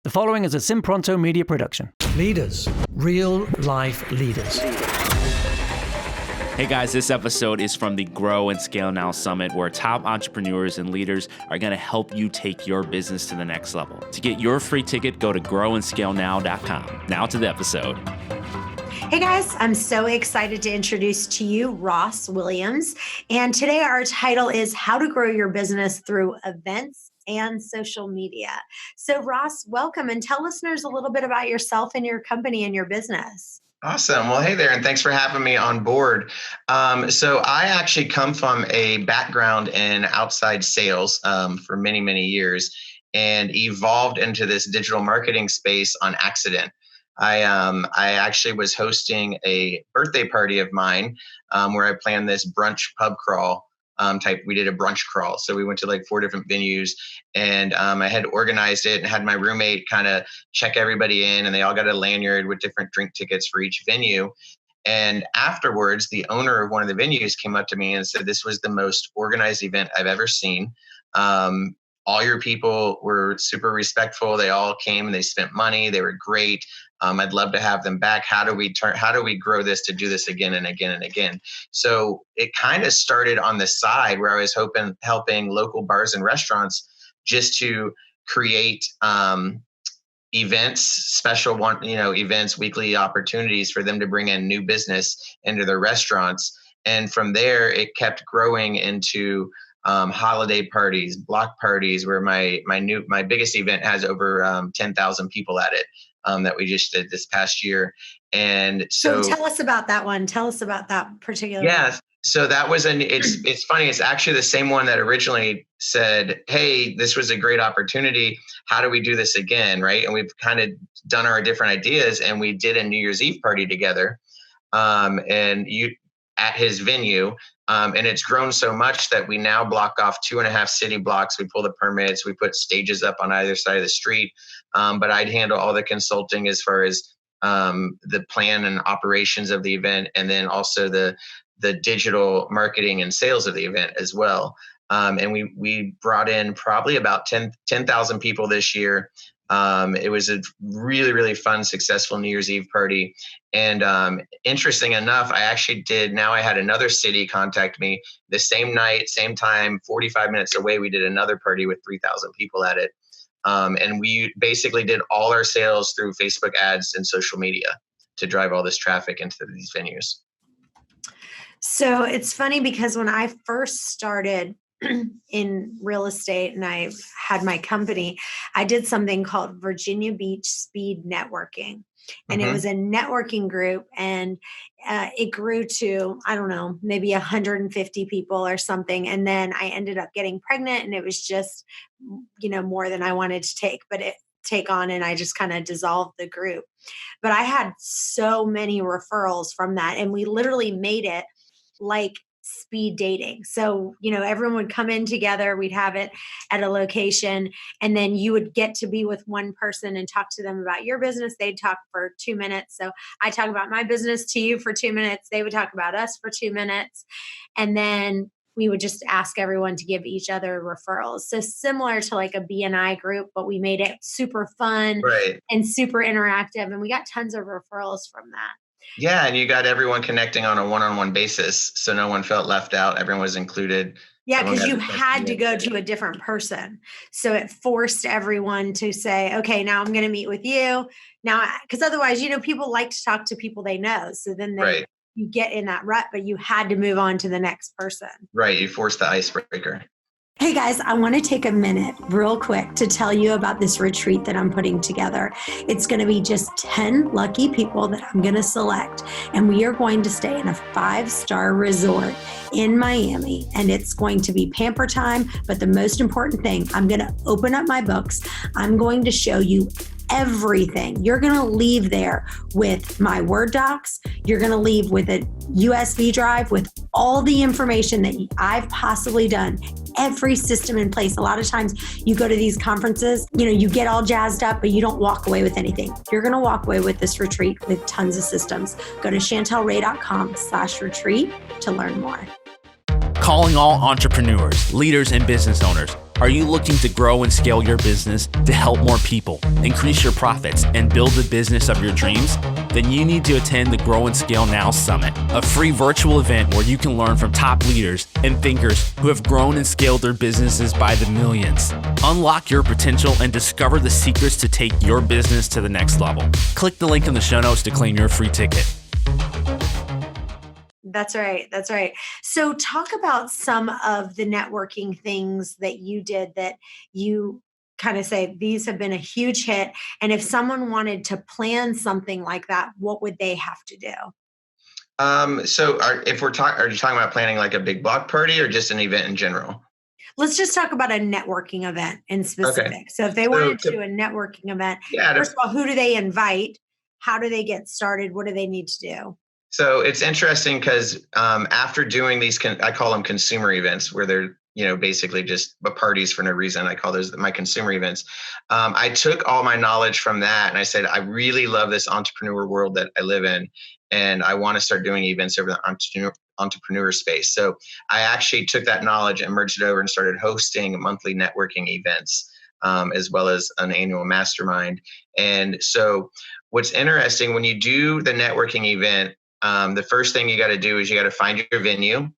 The following is a Simpronto media production. Leaders, real life leaders. Hey guys, this episode is from the Grow and Scale Now Summit, where top entrepreneurs and leaders are going to help you take your business to the next level. To get your free ticket, go to growandscalenow.com. Now to the episode. Hey guys, I'm so excited to introduce to you Ross Williams. And today our title is How to Grow Your Business Through Events and Social Media. So Ross, welcome, and tell listeners a little bit about yourself and your company and your business. Awesome. Well, hey there, and thanks for having me on board. So I actually come from a background in outside sales for many, many years, and evolved into this digital marketing space on accident. I actually was hosting a birthday party of mine where I planned this brunch pub crawl type. We did a brunch crawl. So we went to like 4 different venues, and I had organized it and had my roommate kind of check everybody in, and they all got a lanyard with different drink tickets for each venue. And afterwards, the owner of one of the venues came up to me and said, "This was the most organized event I've ever seen. All your people were super respectful. They all came and they spent money. They were great. I'd love to have them back. How do we grow this to do this again and again and again?" So it kind of started on the side where I was helping local bars and restaurants just to create events, events, weekly opportunities for them to bring in new business into their restaurants. And from there, it kept growing into holiday parties, block parties, where my biggest event has over 10,000 people at it. That we just did this past year. And so tell us about that one. Tell us about that particular Yeah. one. So that was it's funny. It's actually the same one that originally said, "Hey, this was a great opportunity. How do we do this again?" Right. And we've kind of done our different ideas, and we did a New Year's Eve party together. At his venue. And it's grown so much that we now block off 2.5 city blocks. We pull the permits, we put stages up on either side of the street. But I'd handle all the consulting as far as the plan and operations of the event, and then also the digital marketing and sales of the event as well. And we brought in probably about 10,000 people this year. It was a really, really fun, successful New Year's Eve party. And interesting enough, I had another city contact me the same night, same time, 45 minutes away. We did another party with 3,000 people at it. And we basically did all our sales through Facebook ads and social media to drive all this traffic into these venues. So it's funny because when I first started in real estate and I had my company, I did something called Virginia Beach Speed Networking. And It was a networking group, and it grew to, I don't know, maybe 150 people or something. And then I ended up getting pregnant, and it was just, more than I wanted to take on, and I just kind of dissolved the group. But I had so many referrals from that, and we literally made it like speed dating. So, everyone would come in together, we'd have it at a location, and then you would get to be with one person and talk to them about your business. They'd talk for 2 minutes. So I talk about my business to you for 2 minutes. They would talk about us for 2 minutes. And then we would just ask everyone to give each other referrals. So similar to like a BNI group, but we made it super fun and super interactive. And we got tons of referrals from that. Yeah, and you got everyone connecting on a one-on-one basis, so no one felt left out. Everyone was included. Yeah, because you had to go to a different person. So it forced everyone to say, okay, now I'm going to meet with you. Now, because otherwise, people like to talk to people they know. So then you get in that rut, but you had to move on to the next person. Right, you forced the icebreaker. Hey guys, I want to take a minute real quick to tell you about this retreat that I'm putting together. It's going to be just 10 lucky people that I'm going to select, and we are going to stay in a 5-star resort in Miami, and it's going to be pamper time. But the most important thing, I'm going to open up my books. I'm going to show you everything. You're going to leave there with my Word docs. You're going to leave with a USB drive with all the information that I've possibly done, every system in place. A lot of times you go to these conferences, you get all jazzed up, but you don't walk away with anything. You're going to walk away with this retreat with tons of systems. Go to chantelray.com/retreat to learn more. Calling all entrepreneurs, leaders, and business owners. Are you looking to grow and scale your business to help more people, increase your profits, and build the business of your dreams? Then you need to attend the Grow and Scale Now Summit, a free virtual event where you can learn from top leaders and thinkers who have grown and scaled their businesses by the millions. Unlock your potential and discover the secrets to take your business to the next level. Click the link in the show notes to claim your free ticket. That's right. That's right. So talk about some of the networking things that you did that you kind of say, these have been a huge hit. And if someone wanted to plan something like that, what would they have to do? If we're talking, are you talking about planning like a big block party or just an event in general? Let's just talk about a networking event in specific. Okay. So if they wanted to do a networking event, first of all, who do they invite? How do they get started? What do they need to do? So it's interesting because after doing these, I call them consumer events, where they're basically just parties for no reason. I call those my consumer events. I took all my knowledge from that and I said, I really love this entrepreneur world that I live in, and I want to start doing events over the entrepreneur space. So I actually took that knowledge and merged it over and started hosting monthly networking events, as well as an annual mastermind. And so what's interesting when you do the networking event, the first thing you got to do is you got to find your venue.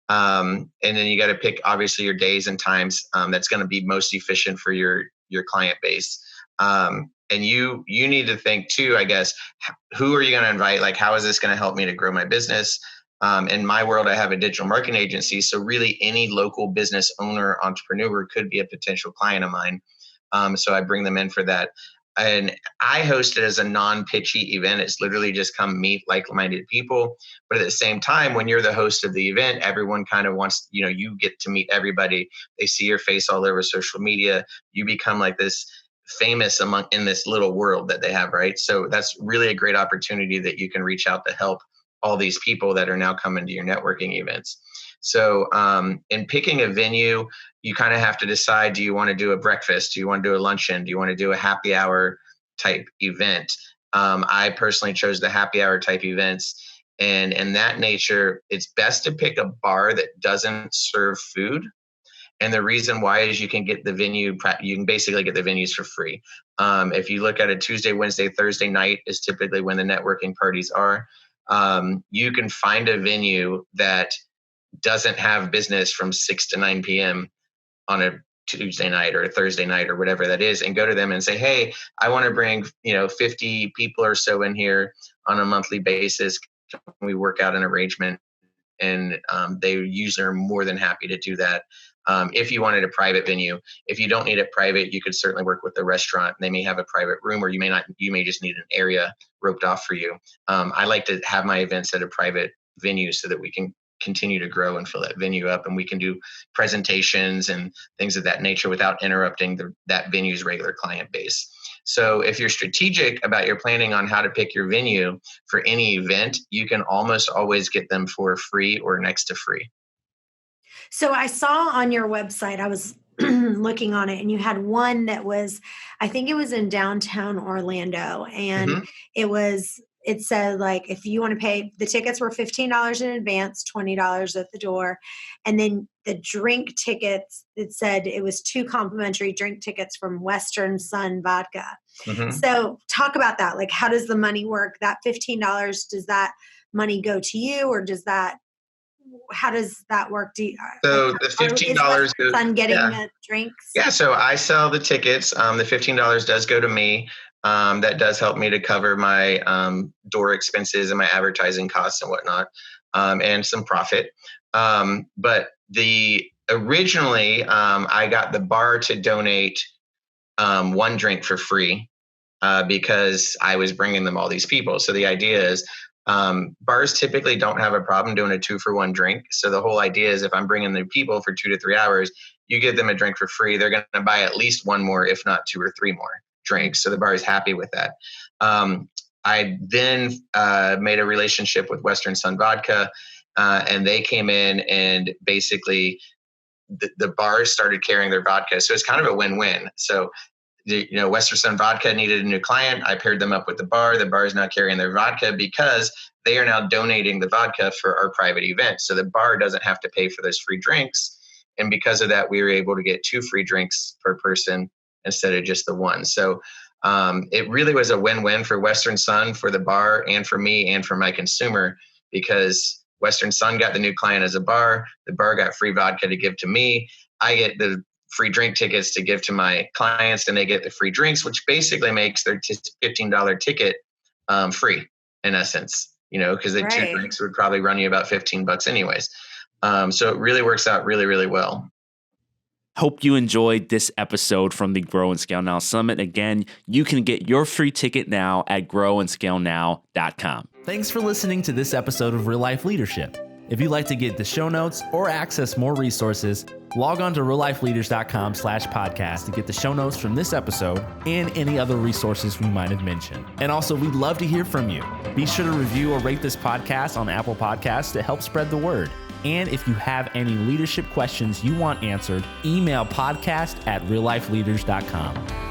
And then you got to pick obviously your days and times that's going to be most efficient for your client base. And you need to think too, I guess, who are you going to invite? Like, how is this going to help me to grow my business? In my world, I have a digital marketing agency. So really any local business owner, entrepreneur could be a potential client of mine. So I bring them in for that. And I host it as a non-pitchy event. It's literally just come meet like-minded people. But at the same time, when you're the host of the event, everyone kind of wants, you get to meet everybody. They see your face all over social media. You become like this famous in this little world that they have, right? So that's really a great opportunity that you can reach out to help all these people that are now coming to your networking events. So in picking a venue, you kind of have to decide, do you want to do a breakfast? Do you want to do a luncheon? Do you want to do a happy hour type event? I personally chose the happy hour type events. And in that nature, it's best to pick a bar that doesn't serve food. And the reason why is you can get the venue, you can basically get the venues for free. If you look at a Tuesday, Wednesday, Thursday night is typically when the networking parties are. You can find a venue that doesn't have business from 6 to 9 p.m. on a Tuesday night or a Thursday night or whatever that is, and go to them and say, hey, I want to bring 50 people or so in here on a monthly basis. Can we work out an arrangement? And they usually are more than happy to do that. If you wanted a private venue, if you don't need it private, you could certainly work with the restaurant. They may have a private room, or you may just need an area roped off for you. I like to have my events at a private venue so that we can continue to grow and fill that venue up, and we can do presentations and things of that nature without interrupting that venue's regular client base. So if you're strategic about your planning on how to pick your venue for any event, you can almost always get them for free or next to free. So I saw on your website, I was looking on it, and you had one that was, I think it was in downtown Orlando, and it said, like, if you want to pay, the tickets were $15 in advance, $20 at the door. And then the drink tickets, it said it was 2 complimentary drink tickets from Western Sun Vodka. Mm-hmm. So talk about that. Like, how does the money work? That $15, does that money go to you, or how does that work? So the $15 goes on getting the drinks? Yeah, so I sell the tickets. The $15 does go to me. That does help me to cover my door expenses and my advertising costs and whatnot, and some profit. But originally, I got the bar to donate 1 drink for free because I was bringing them all these people. So the idea is, bars typically don't have a problem doing a 2-for-1 drink. So the whole idea is, if I'm bringing the people for 2 to 3 hours, you give them a drink for free. They're going to buy at least 1 more, if not 2 or 3 more drinks. So the bar is happy with that. I then made a relationship with Western Sun Vodka, and they came in, and basically the bars started carrying their vodka. So it's kind of a win-win. So Western Sun Vodka needed a new client. I paired them up with the bar. The bar is now carrying their vodka because they are now donating the vodka for our private event. So the bar doesn't have to pay for those free drinks. And because of that, we were able to get 2 free drinks per person instead of just the one. So it really was a win-win for Western Sun, for the bar, and for me, and for my consumer, because Western Sun got the new client as a bar. The bar got free vodka to give to me. I get the free drink tickets to give to my clients, and they get the free drinks, which basically makes their $15 ticket free in essence, because the 2 drinks would probably run you about $15 anyways. So it really works out really, really well. Hope you enjoyed this episode from the Grow and Scale Now Summit. Again, you can get your free ticket now at growandscalenow.com. Thanks for listening to this episode of Real Life Leadership. If you'd like to get the show notes or access more resources, log on to reallifeleaders.com/podcast to get the show notes from this episode and any other resources we might have mentioned. And also, we'd love to hear from you. Be sure to review or rate this podcast on Apple Podcasts to help spread the word. And if you have any leadership questions you want answered, email podcast@reallifeleaders.com.